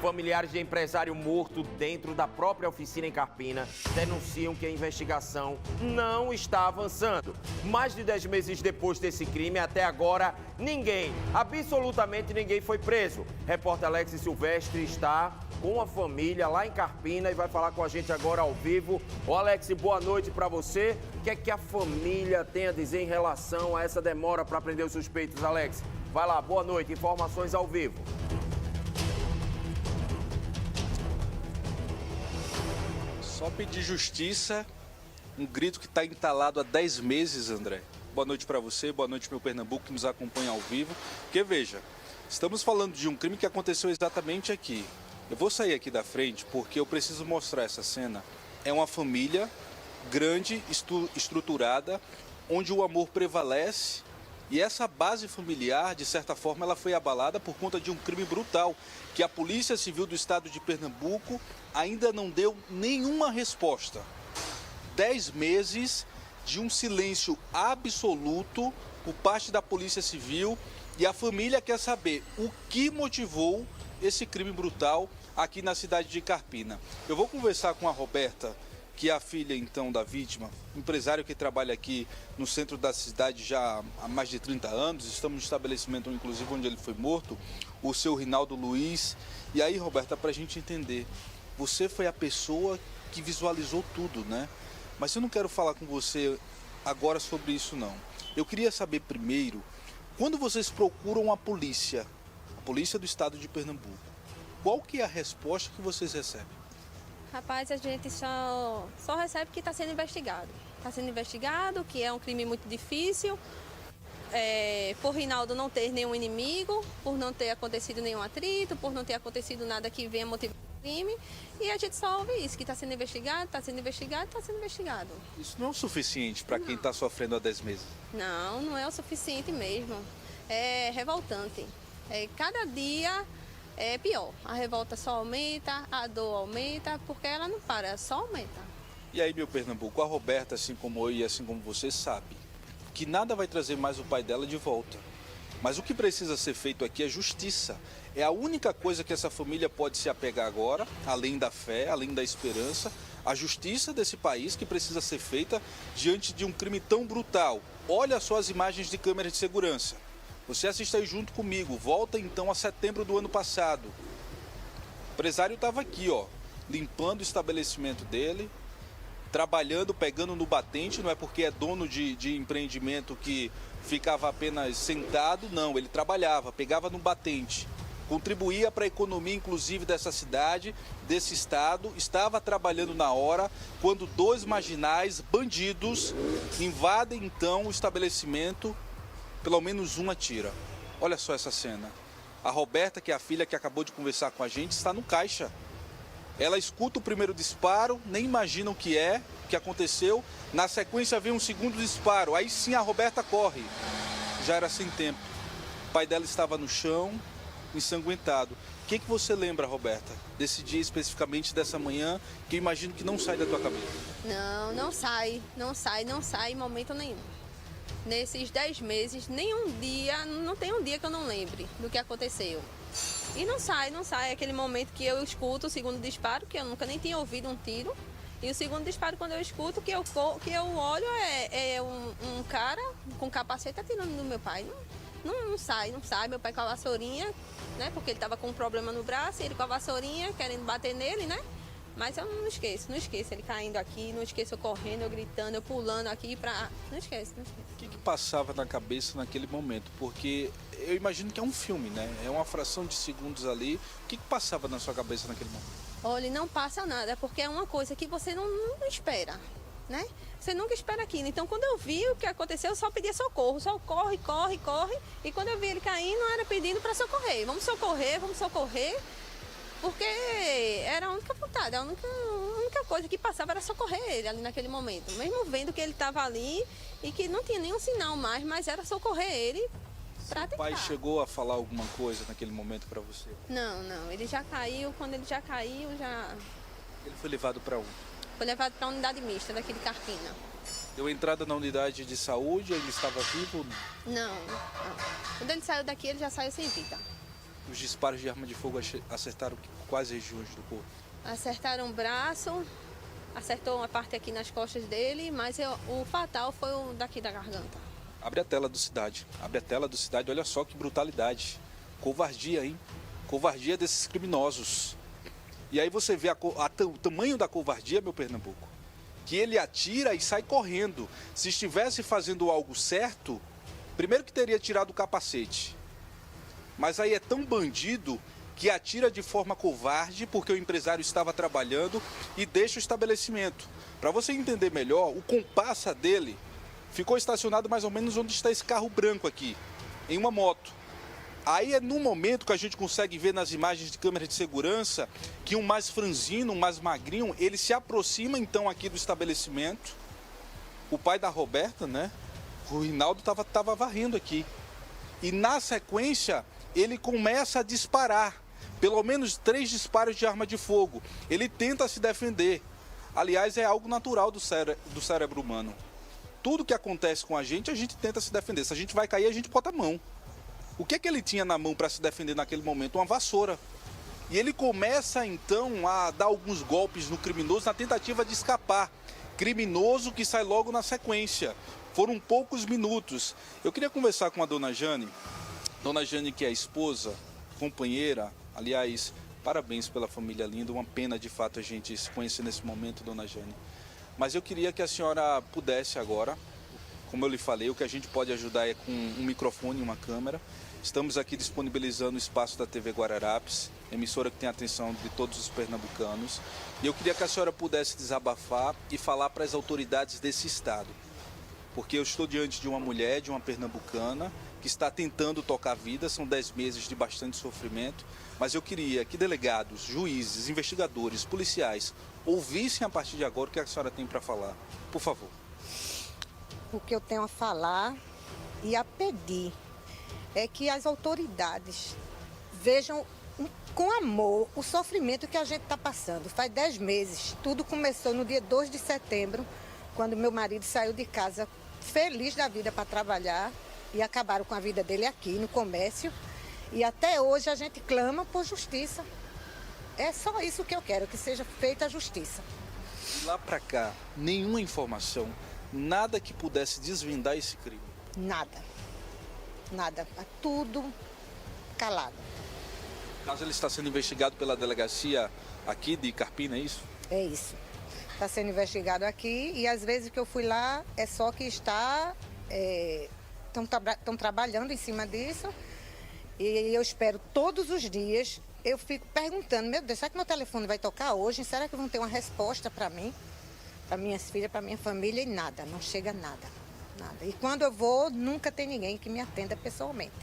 Familiares de empresário morto dentro da própria oficina em Carpina denunciam que a investigação não está avançando. Mais de 10 meses depois desse crime, até agora, ninguém, absolutamente ninguém foi preso. Repórter Alex Silvestre está com a família lá em Carpina e vai falar com a gente agora ao vivo. Ô Alex, boa noite para você. O que é que a família tem a dizer em relação a essa demora para prender os suspeitos, Alex? Vai lá, boa noite, informações ao vivo. Só pedir justiça, um grito que está entalado há 10 meses, André. Boa noite para você, boa noite meu Pernambuco que nos acompanha ao vivo. Porque veja, estamos falando de um crime que aconteceu exatamente aqui. Eu vou sair aqui da frente porque eu preciso mostrar essa cena. É uma família grande, estruturada, onde o amor prevalece. E essa base familiar, de certa forma, ela foi abalada por conta de um crime brutal, que a Polícia Civil do Estado de Pernambuco ainda não deu nenhuma resposta. 10 meses de um silêncio absoluto por parte da Polícia Civil e a família quer saber o que motivou esse crime brutal aqui na cidade de Carpina. Eu vou conversar com a Roberta, que é a filha, então, da vítima, empresário que trabalha aqui no centro da cidade já há mais de 30 anos. Estamos no estabelecimento, inclusive, onde ele foi morto, o seu Rinaldo Luiz. E aí, Roberta, para a gente entender, você foi a pessoa que visualizou tudo, né? Mas eu não quero falar com você agora sobre isso, não. Eu queria saber primeiro, quando vocês procuram a polícia do estado de Pernambuco, qual que é a resposta que vocês recebem? Rapaz, a gente só recebe que está sendo investigado. Está sendo investigado, que é um crime muito difícil, por Rinaldo não ter nenhum inimigo, por não ter acontecido nenhum atrito, por não ter acontecido nada que venha motivar o crime. E a gente só ouve isso, que está sendo investigado, está sendo investigado, está sendo investigado. Isso não é o suficiente para quem está sofrendo há 10 meses? Não, não é o suficiente mesmo. É revoltante. Cada dia é pior. A revolta só aumenta, a dor aumenta, porque ela não para, só aumenta. E aí, meu Pernambuco, a Roberta, assim como eu e assim como você, sabe que nada vai trazer mais o pai dela de volta. Mas o que precisa ser feito aqui é justiça. É a única coisa que essa família pode se apegar agora, além da fé, além da esperança, a justiça desse país que precisa ser feita diante de um crime tão brutal. Olha só as imagens de câmera de segurança. Você assiste aí junto comigo, volta então a setembro do ano passado. O empresário estava aqui, ó, limpando o estabelecimento dele, trabalhando, pegando no batente, não é porque é dono de empreendimento que ficava apenas sentado, não, ele trabalhava, pegava no batente, contribuía para a economia inclusive dessa cidade, desse estado, estava trabalhando na hora, quando 2 marginais, bandidos, invadem então o estabelecimento. Pelo menos um atira. Olha só essa cena. A Roberta, que é a filha que acabou de conversar com a gente, está no caixa. Ela escuta o primeiro disparo, nem imagina o que aconteceu. Na sequência vem um segundo disparo. Aí sim a Roberta corre. Já era sem tempo. O pai dela estava no chão, ensanguentado. O que você lembra, Roberta, desse dia especificamente, dessa manhã, que eu imagino que não sai da tua cabeça? Não sai em momento nenhum. Nesses 10 meses, nenhum dia, não tem um dia que eu não lembre do que aconteceu. E não sai. É aquele momento que eu escuto o segundo disparo, que eu nunca nem tinha ouvido um tiro. E o segundo disparo, quando eu escuto, que eu olho, é um cara com capacete atirando no meu pai. Não sai. Meu pai com a vassourinha, né? Porque ele estava com um problema no braço, e ele com a vassourinha, querendo bater nele, né? Mas eu não esqueço ele caindo aqui, não esqueço eu correndo, eu gritando, eu pulando aqui pra... Não esqueço. O que passava na cabeça naquele momento? Porque eu imagino que é um filme, né? É uma fração de segundos ali. O que passava na sua cabeça naquele momento? Olha, não passa nada, porque é uma coisa que você não espera, né? Você nunca espera aquilo. Então, quando eu vi o que aconteceu, eu só pedia socorro. Só corre. E quando eu vi ele caindo, era pedindo para socorrer. Vamos socorrer. Porque era a única vontade, a única coisa que passava era socorrer ele ali naquele momento. Mesmo vendo que ele estava ali e que não tinha nenhum sinal mais, mas era socorrer ele para tentar. O pai chegou a falar alguma coisa naquele momento para você? Não. Ele já caiu. Quando ele já caiu, já... Ele foi levado para onde? Foi levado para a unidade mista daqui de Carpina. Deu entrada na unidade de saúde, ele estava vivo ou não? Não. Quando ele saiu daqui, ele já saiu sem vida. Os disparos de arma de fogo acertaram quais regiões do corpo? Acertaram o braço, acertou uma parte aqui nas costas dele, mas o fatal foi o daqui da garganta. Abre a tela do Cidade. Abre a tela do Cidade. Olha só que brutalidade. Covardia, hein? Covardia desses criminosos. E aí você vê o tamanho da covardia, meu Pernambuco. Que ele atira e sai correndo. Se estivesse fazendo algo certo, primeiro que teria tirado o capacete. Mas aí é tão bandido que atira de forma covarde porque o empresário estava trabalhando e deixa o estabelecimento. Para você entender melhor, o compassa dele ficou estacionado mais ou menos onde está esse carro branco aqui, em uma moto. Aí é no momento que a gente consegue ver nas imagens de câmera de segurança que um mais franzino, um mais magrinho, ele se aproxima então aqui do estabelecimento. O pai da Roberta, né? O Rinaldo estava varrendo aqui. E na sequência, ele começa a disparar. Pelo menos 3 disparos de arma de fogo. Ele tenta se defender. Aliás, é algo natural do cérebro humano. Tudo que acontece com a gente tenta se defender. Se a gente vai cair, a gente bota a mão. O que ele tinha na mão para se defender naquele momento? Uma vassoura. E ele começa então a dar alguns golpes no criminoso na tentativa de escapar. Criminoso que sai logo na sequência. Foram poucos minutos. Eu queria conversar com a dona Jane. Dona Jane, que é esposa, companheira. Aliás, parabéns pela família linda. Uma pena de fato a gente se conhecer nesse momento, dona Jane. Mas eu queria que a senhora pudesse agora, como eu lhe falei, o que a gente pode ajudar é com um microfone e uma câmera. Estamos aqui disponibilizando o espaço da TV Guararapes, emissora que tem a atenção de todos os pernambucanos. E eu queria que a senhora pudesse desabafar e falar para as autoridades desse estado. Porque eu estou diante de uma mulher, de uma pernambucana, que está tentando tocar a vida, são 10 meses de bastante sofrimento, mas eu queria que delegados, juízes, investigadores, policiais ouvissem a partir de agora o que a senhora tem para falar. Por favor. O que eu tenho a falar e a pedir é que as autoridades vejam com amor o sofrimento que a gente está passando. Faz 10 meses, tudo começou no dia 2 de setembro, quando meu marido saiu de casa feliz da vida para trabalhar e acabaram com a vida dele aqui no comércio. E até hoje a gente clama por justiça. É só isso que eu quero, que seja feita a justiça. Lá para cá, nenhuma informação, nada que pudesse desvendar esse crime? Nada. Nada. Tudo calado. O caso ele está sendo investigado pela delegacia aqui de Carpina, é isso? É isso. Está sendo investigado aqui e às vezes que eu fui lá é só que estão trabalhando em cima disso e eu espero todos os dias. Eu fico perguntando, meu Deus, será que meu telefone vai tocar hoje? Será que vão ter uma resposta para mim, para minhas filhas, para minha família? E nada, não chega nada, nada. E quando eu vou, nunca tem ninguém que me atenda pessoalmente.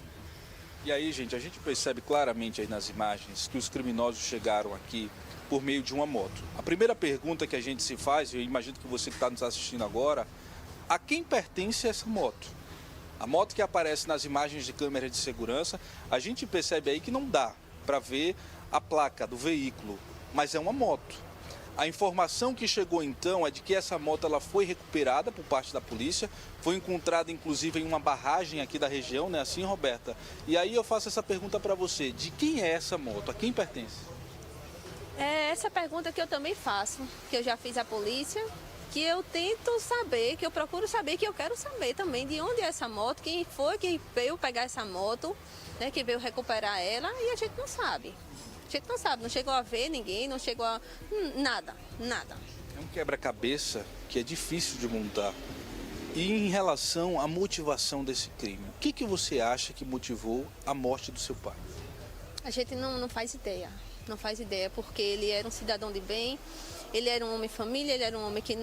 E aí, gente, a gente percebe claramente aí nas imagens que os criminosos chegaram aqui por meio de uma moto. A primeira pergunta que a gente se faz, eu imagino que você que está nos assistindo agora, a quem pertence essa moto? A moto que aparece nas imagens de câmera de segurança, a gente percebe aí que não dá para ver a placa do veículo, mas é uma moto. A informação que chegou então é de que essa moto ela foi recuperada por parte da polícia, foi encontrada inclusive em uma barragem aqui da região, né? Assim, Roberta? E aí eu faço essa pergunta para você, de quem é essa moto? A quem pertence? É essa pergunta que eu também faço, que eu já fiz à polícia, que eu tento saber, que eu procuro saber, que eu quero saber também de onde é essa moto, quem foi que veio pegar essa moto, né, que veio recuperar ela, e a gente não sabe. A gente não sabe, não chegou a ver ninguém, não chegou a... nada. É um quebra-cabeça que é difícil de montar. E em relação à motivação desse crime, o que você acha que motivou a morte do seu pai? A gente não faz ideia, não faz ideia, porque ele era um cidadão de bem, ele era um homem família, ele era um homem que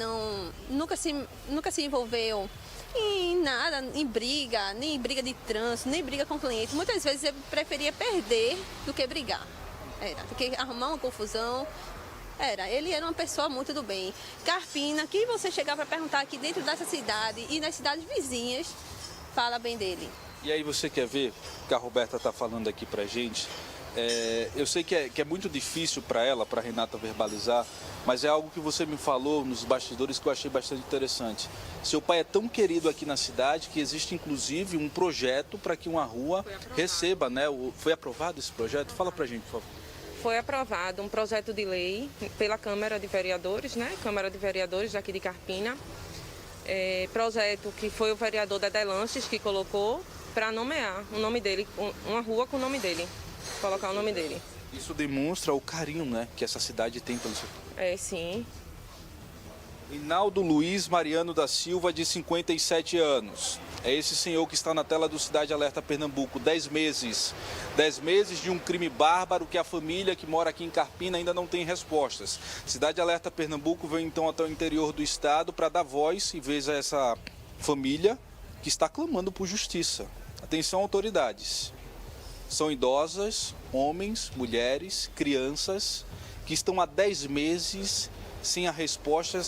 nunca se envolveu em nada, em briga, nem briga de trânsito, nem briga com cliente. Muitas vezes ele preferia perder do que brigar. Do que arrumar uma confusão. Ele era uma pessoa muito do bem. Carpina, quem você chegar para perguntar aqui dentro dessa cidade e nas cidades vizinhas, fala bem dele. E aí você quer ver o que a Roberta está falando aqui pra gente? Eu sei que é muito difícil para ela, para Renata verbalizar, mas é algo que você me falou nos bastidores que eu achei bastante interessante. Seu pai é tão querido aqui na cidade que existe inclusive um projeto para que uma rua receba, né? Foi aprovado esse projeto? Fala pra gente, por favor. Foi aprovado um projeto de lei pela Câmara de Vereadores, né? Câmara de Vereadores daqui de Carpina. Projeto que foi o vereador Dedé Lanches que colocou para nomear o nome dele, uma rua com o nome dele, colocar o nome dele. Isso demonstra o carinho, né, que essa cidade tem pelo seu pai. Sim. Rinaldo Luiz Mariano da Silva, de 57 anos. É esse senhor que está na tela do Cidade Alerta Pernambuco. 10 meses. 10 meses de um crime bárbaro que a família que mora aqui em Carpina ainda não tem respostas. Cidade Alerta Pernambuco veio então até o interior do estado para dar voz e vez a essa família que está clamando por justiça. Atenção, autoridades. São idosas, homens, mulheres, crianças que estão há 10 meses sem a resposta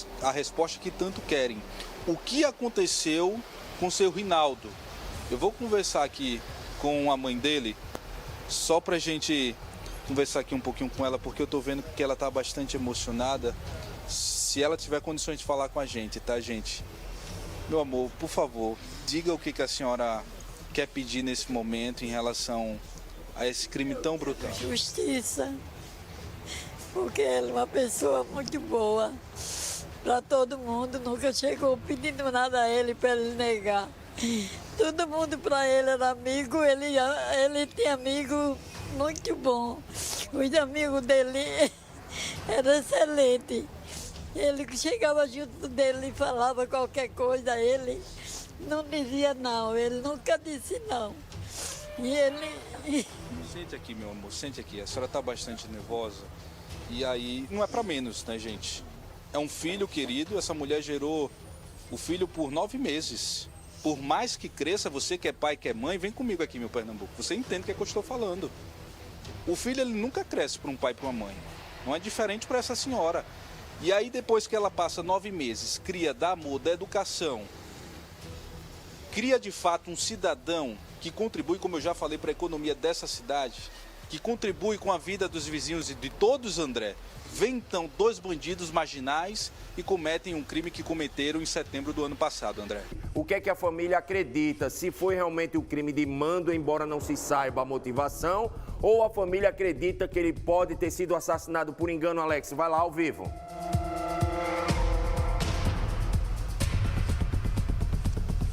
que tanto querem. O que aconteceu com seu Rinaldo? Eu vou conversar aqui com a mãe dele, só pra gente conversar aqui um pouquinho com ela, porque eu tô vendo que ela tá bastante emocionada. Se ela tiver condições de falar com a gente, tá, gente? Meu amor, por favor, diga o que a senhora quer pedir nesse momento em relação a esse crime tão brutal. Justiça, porque ela é uma pessoa muito boa para todo mundo, nunca chegou pedindo nada a ele para ele negar. Todo mundo para ele era amigo, ele tinha amigo muito bom. Os amigos dele eram excelentes. Ele chegava junto dele e falava qualquer coisa, ele não dizia não, ele nunca disse não. E ele... Sente aqui, meu amor, sente aqui. A senhora está bastante nervosa. E aí, não é para menos, né, gente? É um filho querido, essa mulher gerou o filho por 9 meses. Por mais que cresça, você que é pai, que é mãe, vem comigo aqui, meu Pernambuco. Você entende o que é que eu estou falando. O filho, ele nunca cresce para um pai e para uma mãe. Não é diferente para essa senhora. E aí, depois que ela passa 9 meses, cria da amor, da educação, cria de fato um cidadão que contribui, como eu já falei, para a economia dessa cidade, que contribui com a vida dos vizinhos e de todos, André. Vem então 2 bandidos marginais e cometem um crime que cometeram em setembro do ano passado, André. O que é que a família acredita? Se foi realmente um crime de mando, embora não se saiba a motivação, ou a família acredita que ele pode ter sido assassinado por engano, Alex? Vai lá, ao vivo.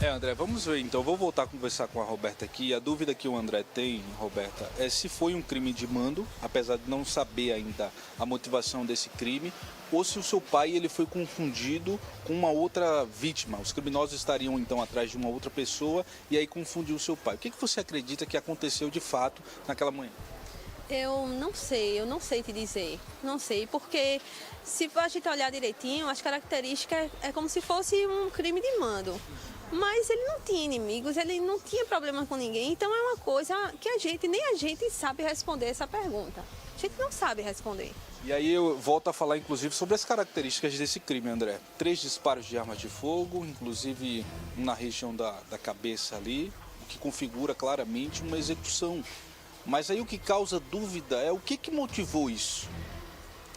André, vamos ver então. Vou voltar a conversar com a Roberta aqui. A dúvida que o André tem, Roberta, é se foi um crime de mando, apesar de não saber ainda a motivação desse crime, ou se o seu pai ele foi confundido com uma outra vítima. Os criminosos estariam então atrás de uma outra pessoa e aí confundiu o seu pai. O que você acredita que aconteceu de fato naquela manhã? Eu não sei te dizer. Não sei, porque se a gente olhar direitinho, as características é como se fosse um crime de mando. Mas ele não tinha inimigos, ele não tinha problema com ninguém, então é uma coisa que nem a gente sabe responder essa pergunta. A gente não sabe responder. E aí eu volto a falar, inclusive, sobre as características desse crime, André. 3 disparos de arma de fogo, inclusive na região da cabeça ali, o que configura claramente uma execução. Mas aí o que causa dúvida é o que motivou isso?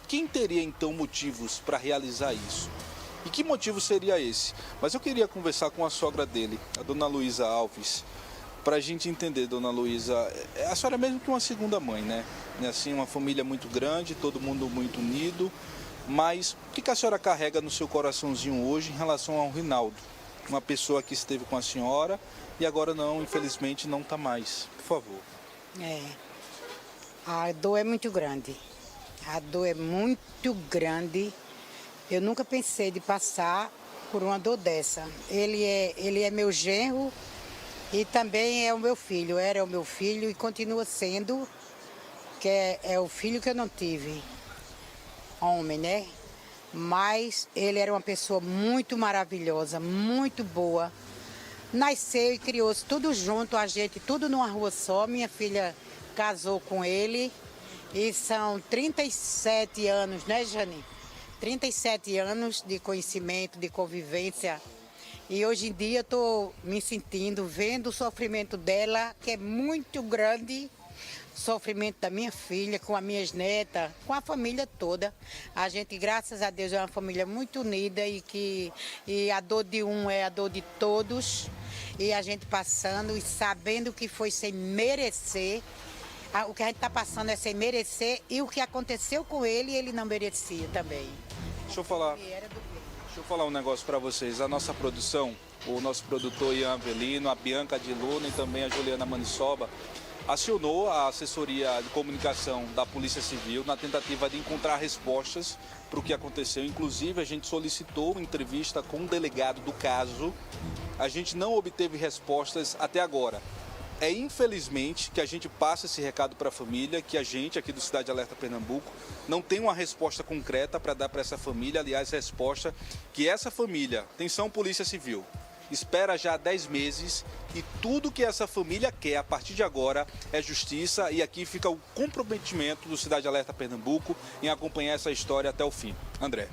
Quem teria, então, motivos para realizar isso? E que motivo seria esse? Mas eu queria conversar com a sogra dele, a dona Luísa Alves, para a gente entender, dona Luísa, a senhora é mesmo que uma segunda mãe, né? Assim, uma família muito grande, todo mundo muito unido, mas o que a senhora carrega no seu coraçãozinho hoje em relação ao Rinaldo? Uma pessoa que esteve com a senhora e agora não, infelizmente, não está mais. Por favor. A dor é muito grande. A dor é muito grande. Eu nunca pensei de passar por uma dor dessa. Ele é meu genro e também é o meu filho. Era o meu filho e continua sendo, que é o filho que eu não tive. Homem, né? Mas ele era uma pessoa muito maravilhosa, muito boa. Nasceu e criou-se tudo junto, a gente, tudo numa rua só. Minha filha casou com ele e são 37 anos, né, Jane? 37 anos de conhecimento, de convivência. E hoje em dia estou me sentindo, vendo o sofrimento dela, que é muito grande, sofrimento da minha filha, com as minhas netas, com a família toda. A gente, graças a Deus, é uma família muito unida e a dor de um é a dor de todos. E a gente passando e sabendo que foi sem merecer. O que a gente está passando é sem merecer e o que aconteceu com ele, ele não merecia também. Deixa eu falar um negócio para vocês. A nossa produção, o nosso produtor Ian Avelino, a Bianca de Luna e também a Juliana Manissoba, acionou a assessoria de comunicação da Polícia Civil na tentativa de encontrar respostas para o que aconteceu. Inclusive, a gente solicitou uma entrevista com um delegado do caso. A gente não obteve respostas até agora. É infelizmente que a gente passa esse recado para a família, que a gente aqui do Cidade Alerta Pernambuco não tem uma resposta concreta para dar para essa família. Aliás, resposta que essa família, atenção Polícia Civil, espera já há 10 meses e tudo que essa família quer a partir de agora é justiça. E aqui fica o comprometimento do Cidade Alerta Pernambuco em acompanhar essa história até o fim. André.